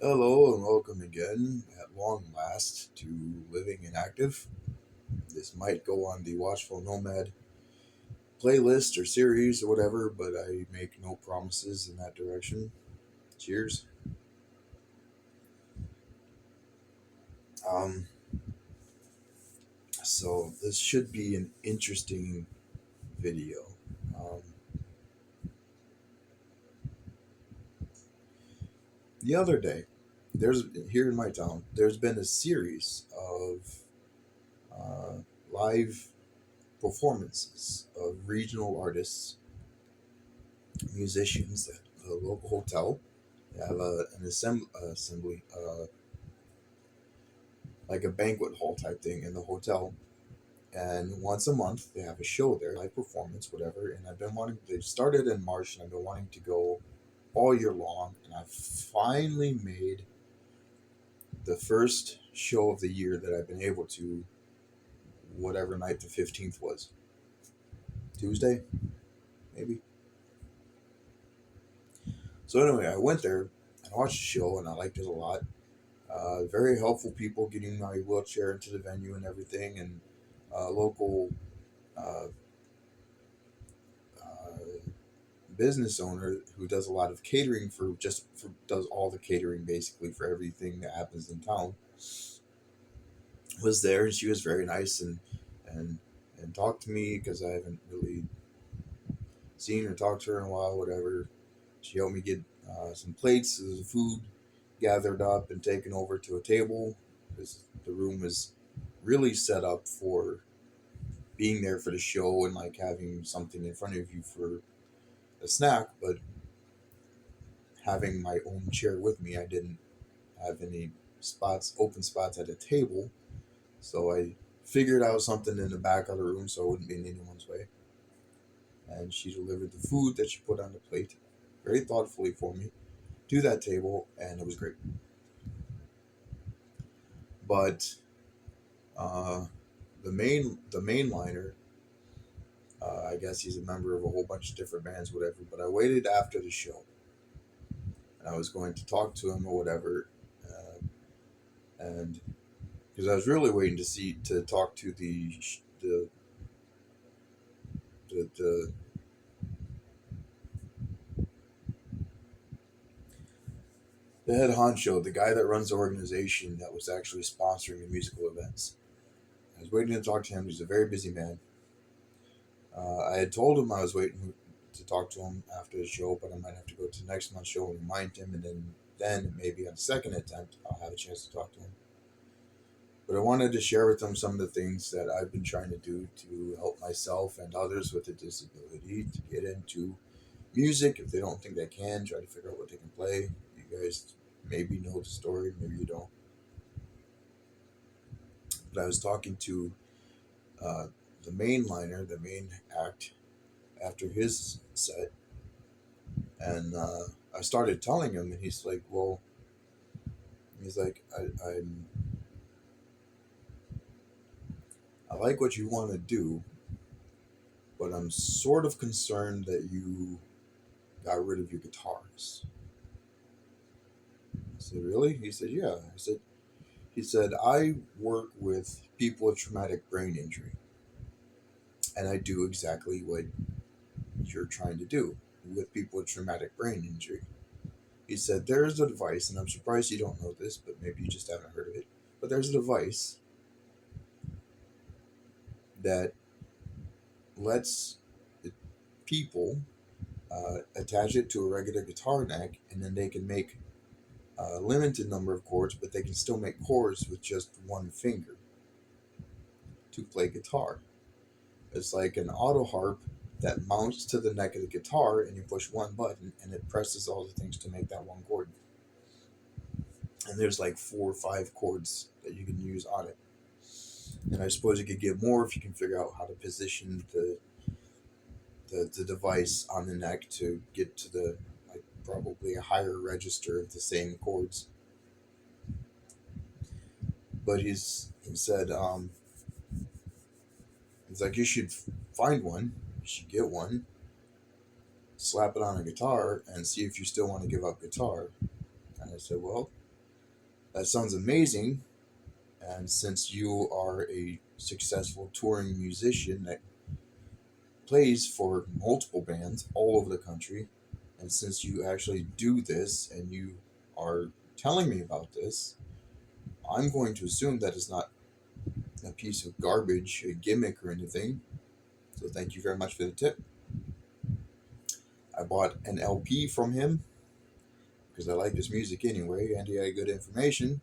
Hello and welcome again at long last to Living and Active. This might go on the Watchful Nomad playlist or series or whatever, but I make no promises in that direction. Cheers. Um, so this should be an interesting video. Um, the other day, there's here in my town, there's been a series of uh, live performances of regional artists, musicians at a local hotel. They have assembly, like a banquet hall type thing in the hotel. And once a month, they have a show there, live performance, whatever. And I've been wanting. They started in March, and I've been wanting to go all year long. And I've finally made the first show of the year that I've been able to. Whatever night the 15th was, Tuesday, maybe. So anyway, I went there and watched the show, and I liked it a lot. Very helpful people getting my wheelchair into the venue and everything, and local uh, uh, business owner who does a lot of catering does all the catering basically for everything that happens in town was there, and she was very nice and and talked to me because I haven't really seen or talked to her in a while. Whatever, she helped me get some plates of food gathered up and taken over to a table because the room was really set up for being there for the show and like having something in front of you for a snack, but having my own chair with me, I didn't have any open spots at a table. So I figured out something in the back of the room so I wouldn't be in anyone's way. And she delivered the food that she put on the plate very thoughtfully for me to that table, and it was great. But uh, the main liner, I guess he's a member of a whole bunch of different bands, whatever. But I waited after the show, and I was going to talk to him or whatever, and because I was really waiting to talk to the the head honcho, the guy that runs the organization that was actually sponsoring the musical events. I was waiting to talk to him. He's a very busy man. I had told him I was waiting to talk to him after the show, but I might have to go to next month's show and remind him, and then maybe on the second attempt I'll have a chance to talk to him. But I wanted to share with them some of the things that I've been trying to do to help myself and others with a disability to get into music if they don't think they can. Try to figure out what they can play. You guys maybe know the story, maybe you don't. But I was talking to uh, the main liner, the main act after his set, and I started telling him, and he's like, "Well," he's like, I like what you want to do, but I'm sort of concerned that you got rid of your guitars." I said, "Really?" He said, "Yeah." He said, "I work with people with traumatic brain injury, and I do exactly what you're trying to do with people with traumatic brain injury." He said, "There's a device, and I'm surprised you don't know this, but maybe you just haven't heard of it. But there's a device that lets the people attach it to a regular guitar neck, and then they can make a limited number of chords, but they can still make chords with just one finger to play guitar. It's like an auto harp that mounts to the neck of the guitar, and you push one button, and it presses all the things to make that one chord. And there's like 4 or 5 chords that you can use on it. And I suppose you could get more if you can figure out how to position the device on the neck to get to the like probably a higher register of the same chords. But he said he's like, you should find one, you should get one, slap it on a guitar, and see if you still want to give up guitar. And I said, well, That sounds amazing. And since you are a successful touring musician that plays for multiple bands all over the country, and since you actually do this and you are telling me about this, I'm going to assume that it's not a piece of garbage, a gimmick, or anything. So thank you very much for the tip. I bought an LP from him because I like his music anyway, and he had good information.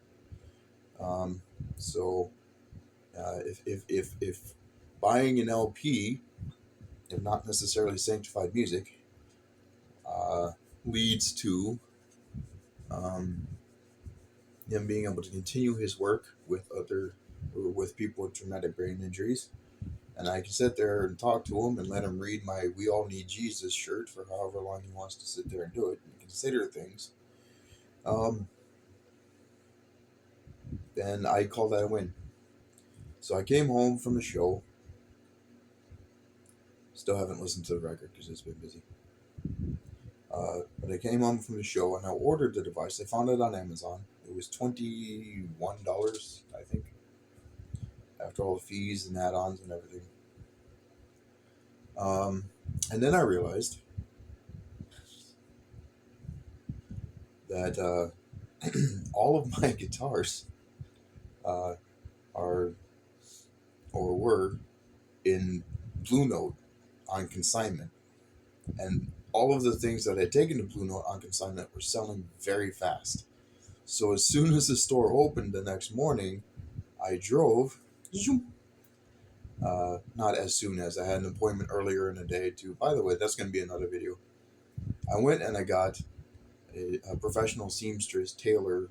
Um, so if buying an LP, if not necessarily sanctified music, uh, leads to um, him being able to continue his work with other or with people with traumatic brain injuries, and I can sit there and talk to him and let him read my "We All Need Jesus" shirt for however long he wants to sit there and do it and consider things. Um, then I call that a win. So I came home from the show. Still haven't listened to the record because it's been busy. But I came home from the show and I ordered the device. I found it on Amazon. It was $21, I think, after all the fees and add-ons and everything. Um, and then I realized that all of my guitars uh, are or were in Blue Note on consignment, and all of the things that I had taken to Blue Note on consignment were selling very fast. So as soon as the store opened the next morning, I drove. Not as soon as I had an appointment earlier in the day too. By the way, that's going to be another video. I went and I got a professional seamstress tailor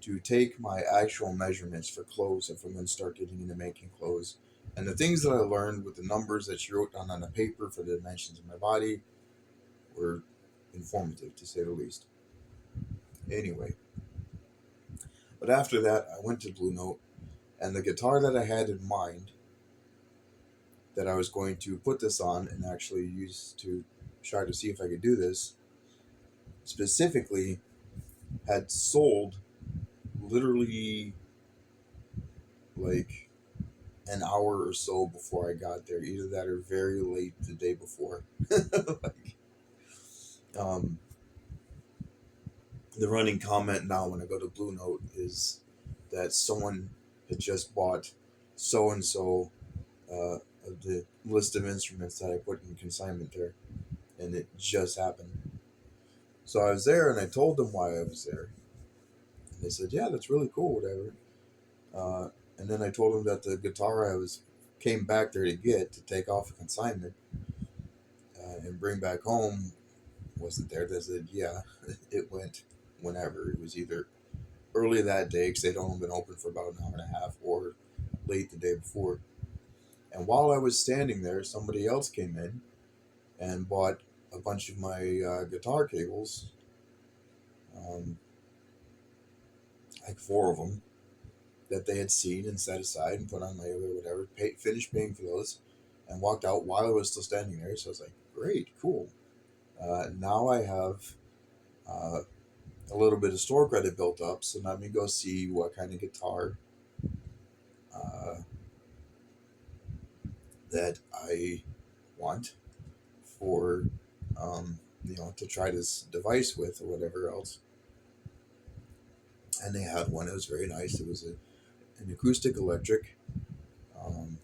to take my actual measurements for clothes if I'm going to start getting into making clothes. And the things that I learned with the numbers that she wrote down on the paper for the dimensions of my body were informative, to say the least. Anyway, but after that, I went to Blue Note, and the guitar that I had in mind that I was going to put this on and actually use to try to see if I could do this specifically had sold literally like an hour or so before I got there. Either that or very late the day before. like, um, the running comment now when I go to Blue Note is that someone had just bought so and so of the list of instruments that I put in consignment there, and it just happened. So I was there, and I told them why I was there, and they said, "Yeah, that's really cool, whatever." And then I told them that the guitar I was came back there to get to take off a consignment and bring back home wasn't there. They said, "Yeah, it went whenever. It was either early that day because they'd only been open for about an hour and a half, or late the day before." And while I was standing there, somebody else came in and bought a bunch of my guitar cables, um, like four of them, that they had seen and set aside and put on my other whatever, finished paying for those, and walked out while I was still standing there. So I was like, great, cool. Now I have uh, a little bit of store credit built up, so let me go see what kind of guitar uh, that I want for, to try this device with or whatever else. And they had one. It was very nice. It was an acoustic electric. Um,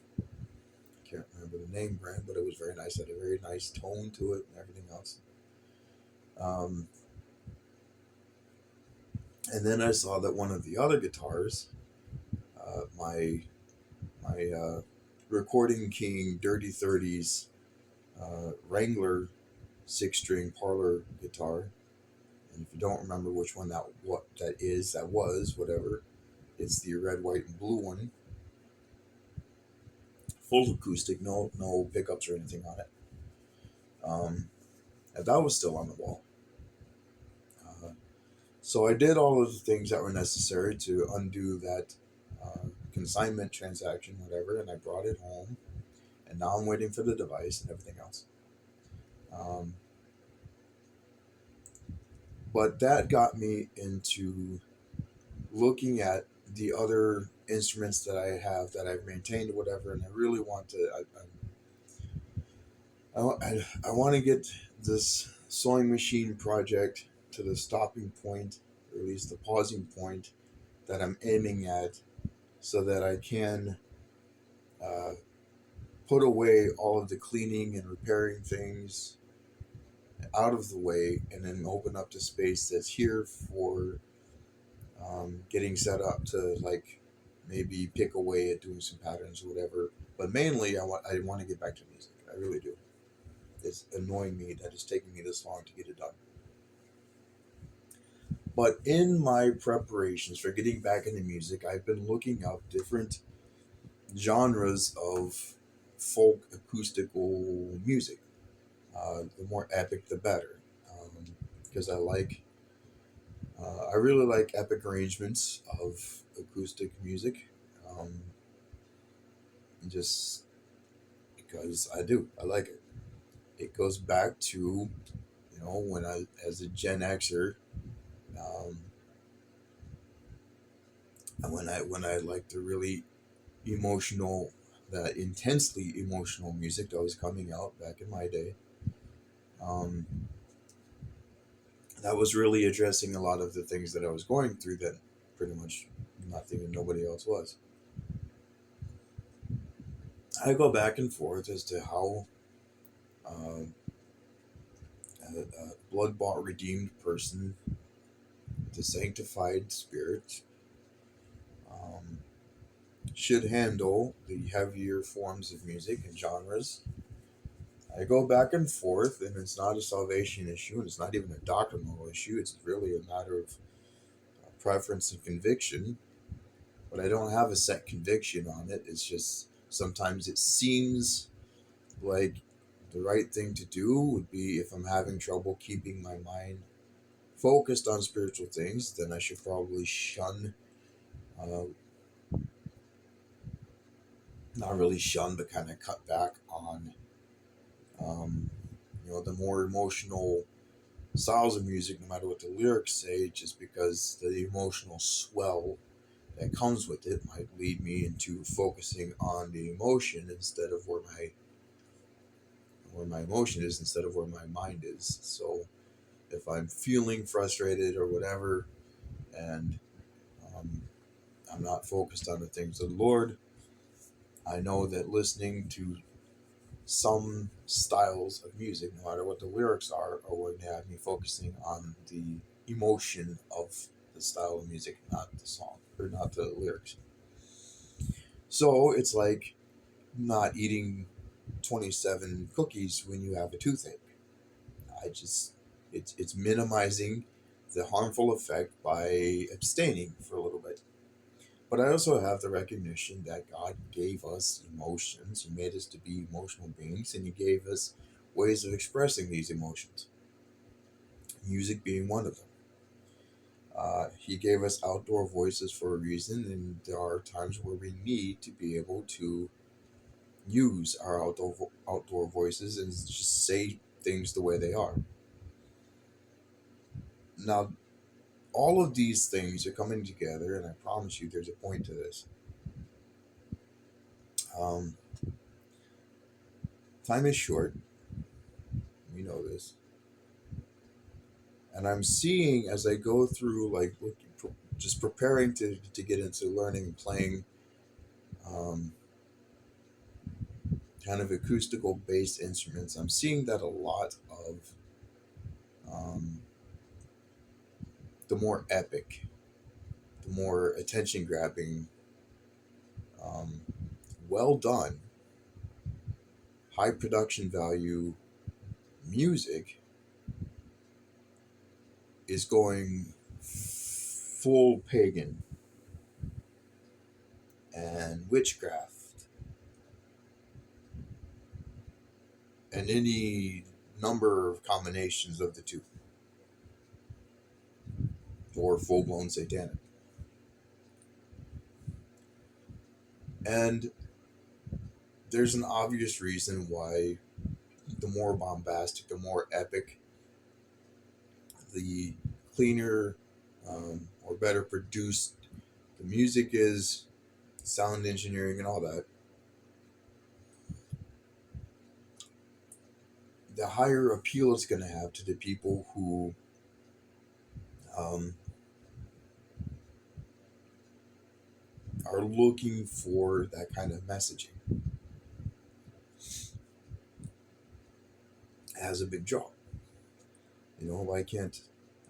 can't remember the name brand, but it was very nice. It had a very nice tone to it and everything else. Um, and then I saw that one of the other guitars, my Recording King Dirty 30s Wrangler 6-string parlor guitar. And if you don't remember which one that was whatever. It's the red, white, and blue one. Full acoustic, no pickups or anything on it. And that was still on the wall. So I did all of the things that were necessary to undo that consignment transaction, whatever, and I brought it home. And now I'm waiting for the device and everything else. But that got me into looking at the other instruments that I have that I've maintained or whatever, and I really want to. I want to get this sewing machine project to the stopping point, or at least the pausing point that I'm aiming at, so that I can uh, put away all of the cleaning and repairing things out of the way, and then open up the space that's here for getting set up to like maybe pick away at doing some patterns or whatever. But mainly, I want to get back to music. I really do. It's annoying me that it's taking me this long to get it done. But in my preparations for getting back into music, I've been looking up different genres of folk acoustical music. The more epic, the better, because I really like epic arrangements of acoustic music, um, just because I do. I like it. It goes back to, when I, as a Gen Xer, um, when I like the really emotional, that intensely emotional music that was coming out back in my day. Um, that was really addressing a lot of the things that I was going through that pretty much nothing and nobody else was. I go back and forth as to how uh, a blood bought redeemed person, the sanctified spirit, um, should handle the heavier forms of music and genres. I go back and forth, and it's not a salvation issue, and it's not even a doctrinal issue. It's really a matter of preference and conviction. But I don't have a set conviction on it. It's just sometimes it seems like the right thing to do would be, if I'm having trouble keeping my mind focused on spiritual things, then I should probably shun, uh, not really shun, but kind of cut back on, um, the more emotional styles of music, no matter what the lyrics say, just because the emotional swell that comes with it might lead me into focusing on the emotion instead of where my emotion is instead of where my mind is. So if I'm feeling frustrated or whatever, and um, I'm not focused on the things of the Lord, I know that listening to some styles of music, no matter what the lyrics are going to have me focusing on the emotion of the style of music, not the song or not the lyrics. So it's like not eating 27 cookies when you have a toothache. I just it's minimizing the harmful effect by abstaining for a little bit. But I also have the recognition that God gave us emotions. He made us to be emotional beings, and He gave us ways of expressing these emotions, music being one of them. He gave us outdoor voices for a reason, and there are times where we need to be able to use our outdoor voices and just say things the way they are. Now, all of these things are coming together, and I promise you, there's a point to this. Um, Time is short. We know this, and I'm seeing as I go through, like just preparing to get into learning and playing um, kind of acoustical based instruments. I'm seeing that a lot of um, the more epic, the more attention grabbing, um, well done, high production value music is going full pagan and witchcraft and any number of combinations of the two, or full blown satanic. And there's an obvious reason why the more bombastic, the more epic, the cleaner or better produced the music is, sound engineering and all that, the higher appeal it's going to have to the people who um, are looking for that kind of messaging. It has a big draw. Why can't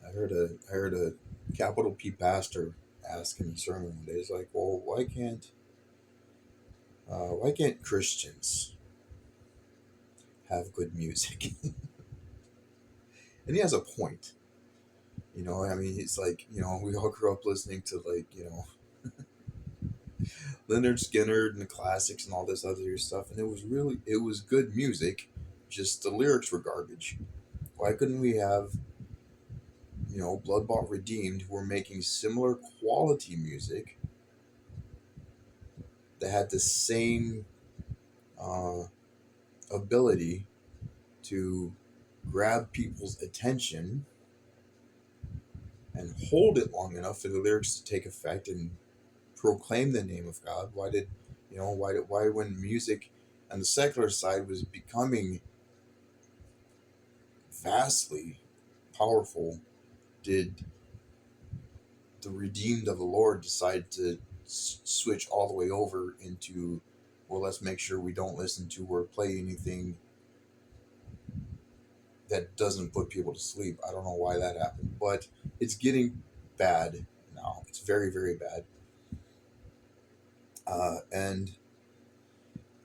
I heard a capital P pastor ask in a sermon one day, it's like, well, why can't Christians have good music? And he has a point. I mean, it's like, we all grew up listening to, like, Leonard Skinner and the classics and all this other stuff, and it was good music, just the lyrics were garbage. Why couldn't we have, Blood Bought Redeemed, who were making similar quality music that had the same uh, ability to grab people's attention and hold it long enough for the lyrics to take effect and proclaim the name of God? Why when music on the secular side was becoming vastly powerful, did the redeemed of the Lord decide to switch all the way over into, well, let's make sure we don't listen to or play anything that doesn't put people to sleep? I don't know why that happened, but it's getting bad now. It's very, very bad. And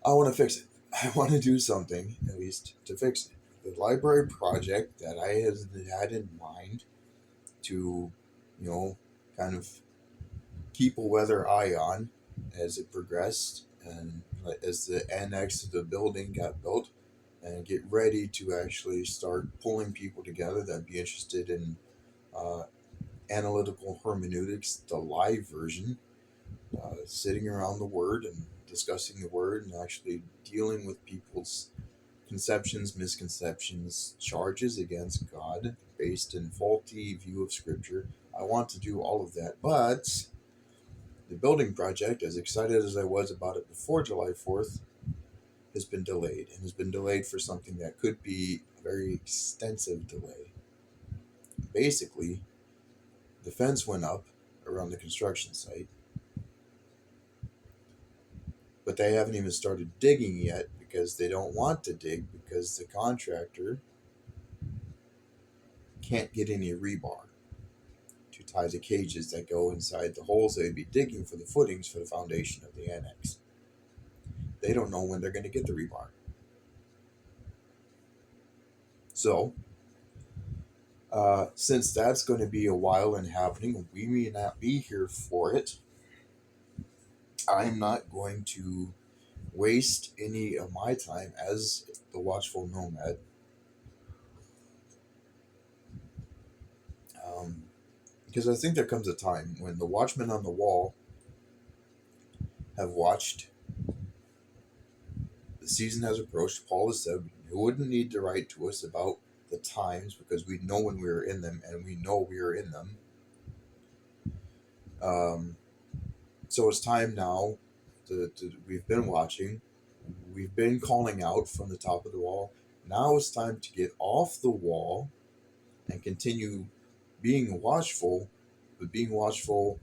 I want to fix it. I want to do something, at least, to fix it. The library project that I had in mind to, you know, kind of keep a weather eye on as it progressed and as the annex of the building got built, and get ready to actually start pulling people together that be interested in uh, analytical hermeneutics, the live version, sitting around the Word and discussing the Word and actually dealing with people's conceptions, misconceptions, charges against God based in faulty view of Scripture. I want to do all of that, but the building project, as excited as I was about it before July 4th, has been delayed, and has been delayed for something that could be a very extensive delay. Basically, the fence went up around the construction site, but they haven't even started digging yet because they don't want to dig because the contractor can't get any rebar to tie the cages that go inside the holes they'd be digging for the footings for the foundation of the annex. They don't know when they're going to get the rebar. So, since that's going to be a while in happening, we may not be here for it. I'm not going to waste any of my time as the watchful nomad. Um, because I think there comes a time when the watchmen on the wall have watched. The season has approached. Paul has said you wouldn't need to write to us about the times because we know when we are in them, and we know we are in them. Um, so it's time now. We've been watching. We've been calling out from the top of the wall. Now it's time to get off the wall and continue being watchful, but being watchful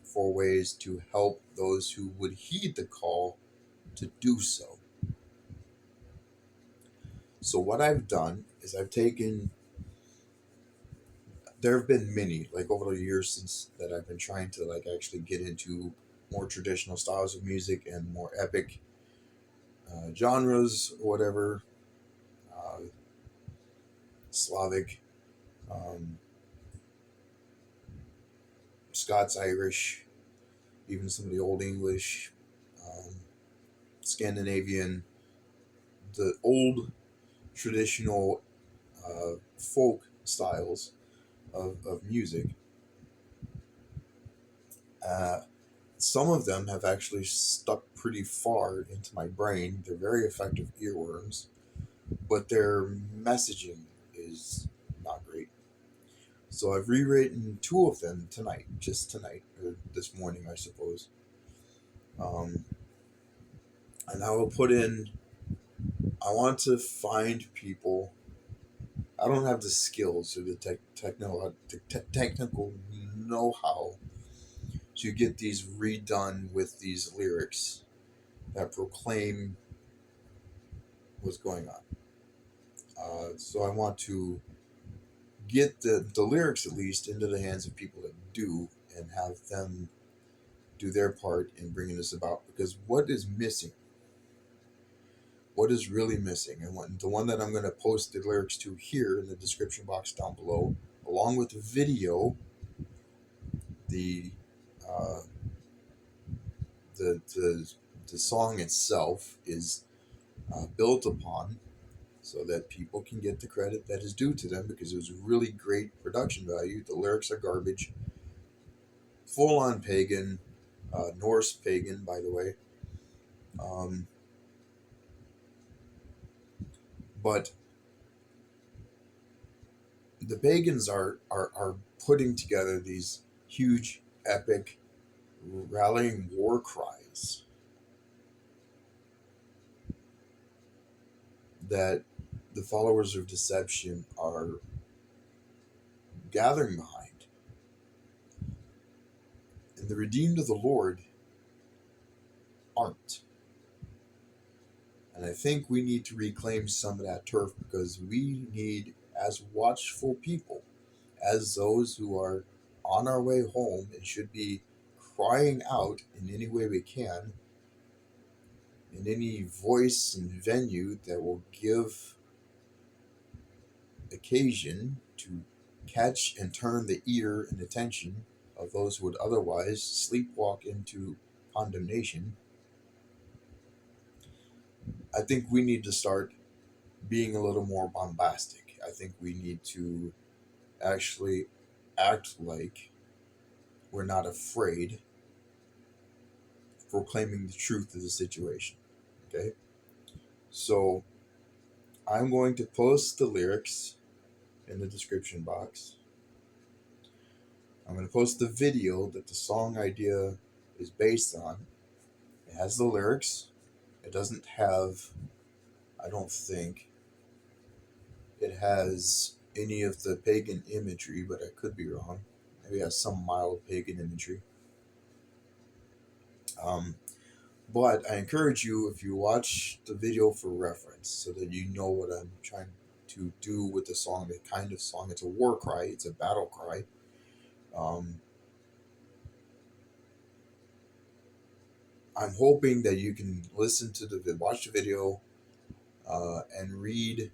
for ways to help those who would heed the call to do so. So what I've done is there have been many, like over the years since that I've been trying to like actually get into more traditional styles of music and more epic genres, or whatever, uh, Slavic, um, Scots Irish, even some of the Old English, um, Scandinavian, the old traditional folk styles of music. Uh, some of them have actually stuck pretty far into my brain. They're very effective earworms, but their messaging is not great. So I've rewritten two of them tonight, just tonight, or this morning, I suppose. Um, and I will put in, I want to find people. I don't have the skills or the technical know how to get these redone with these lyrics that proclaim what's going on. So I want to get the lyrics at least into the hands of people that do and have them do their part in bringing this about. Because what is missing? What is really missing? And the one that I'm going to post the lyrics to here in the description box down below, along with the video, the uh, the the the song itself is built upon, so that people can get the credit that is due to them, because it was really great production value. The lyrics are garbage, full on pagan, Norse pagan, by the way. Um, but the pagans are putting together these huge, epic, rallying war cries that the followers of deception are gathering behind. And the redeemed of the Lord aren't. And I think we need to reclaim some of that turf, because we need, as watchful people, as those who are on our way home and should be crying out in any way we can, in any voice and venue that will give occasion to catch and turn the ear and attention of those who would otherwise sleepwalk into condemnation. I think we need to start being a little more bombastic. I think we need to actually act like we're not afraid of proclaiming the truth of the situation. Okay? So I'm going to post the lyrics in the description box. I'm going to post the video that the song idea is based on. It has the lyrics. It doesn't have, I don't think, it has any of the pagan imagery, but I could be wrong. Maybe it has some mild pagan imagery. Um, but I encourage you, if you watch the video for reference, so that you know what I'm trying to do with the song, the kind of song. It's a war cry, it's a battle cry. Um, I'm hoping that you can listen to watch the video, and read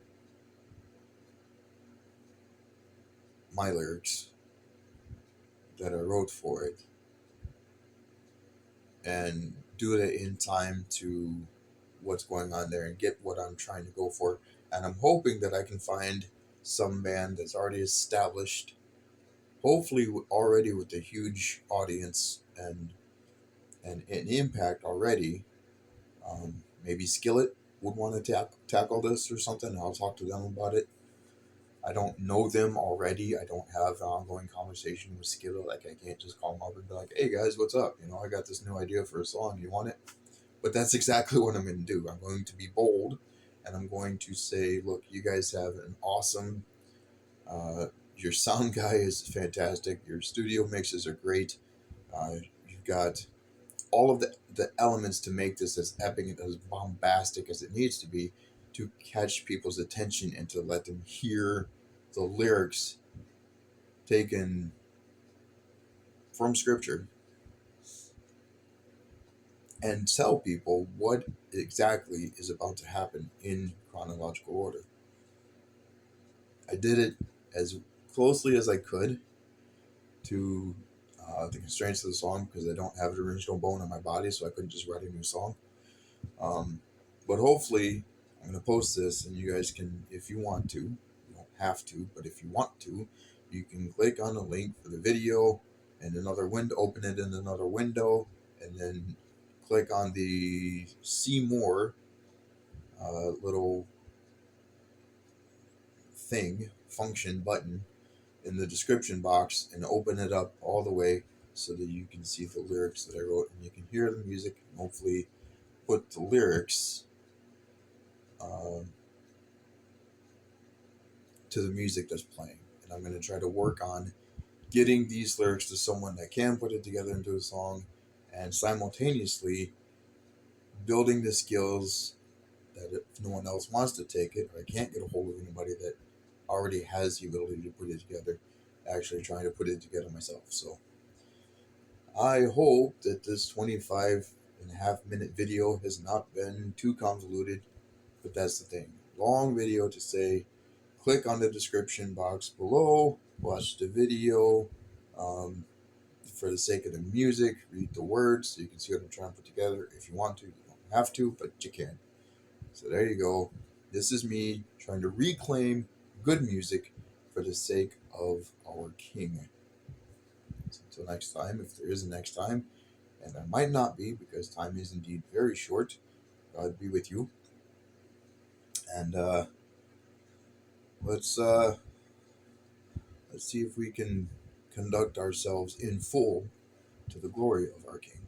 my lyrics that I wrote for it, and do it in time to what's going on there and get what I'm trying to go for. And I'm hoping that I can find some band that's already established, hopefully already with a huge audience and an impact already. Maybe Skillet would want to tackle this or something. I'll talk to them about it. I don't know them already. I don't have an ongoing conversation with Skillet. Like, I can't just call them up and be like, "Hey guys, what's up? I got this new idea for a song. You want it?" But that's exactly what I'm going to do. I'm going to be bold, and I'm going to say, "Look, you guys have an awesome. Your sound guy is fantastic. Your studio mixes are great. You've got all of the elements to make this as epic and as bombastic as it needs to be, to catch people's attention and to let them hear the lyrics taken from scripture, and tell people what exactly is about to happen in chronological order." I did it as closely as I could to the constraints of the song, because I don't have the original bone in my body, so I couldn't just write a new song. Um, but hopefully, I'm going to post this, and you guys can, if you want to, you don't have to, but if you want to, you can click on the link for the video and another window, open it in another window, and then click on the see more little function button in the description box and open it up all the way so that you can see the lyrics that I wrote and you can hear the music and hopefully put the lyrics um, to the music that's playing. And I'm going to try to work on getting these lyrics to someone that can put it together into a song and simultaneously building the skills that if no one else wants to take it or I can't get a hold of anybody that already has the ability to put it together, actually trying to put it together myself. So I hope that this 25.5 minute video has not been too convoluted, but that's the thing. Long video to say, click on the description box below, watch the video. Um, for the sake of the music, read the words so you can see what I'm trying to put together. If you want to, you don't have to, but you can. So there you go. This is me trying to reclaim good music for the sake of our king. So until next time, if there is a next time, and there might not be because time is indeed very short, God be with you. And let's uh, let's see if we can conduct ourselves in full to the glory of our king.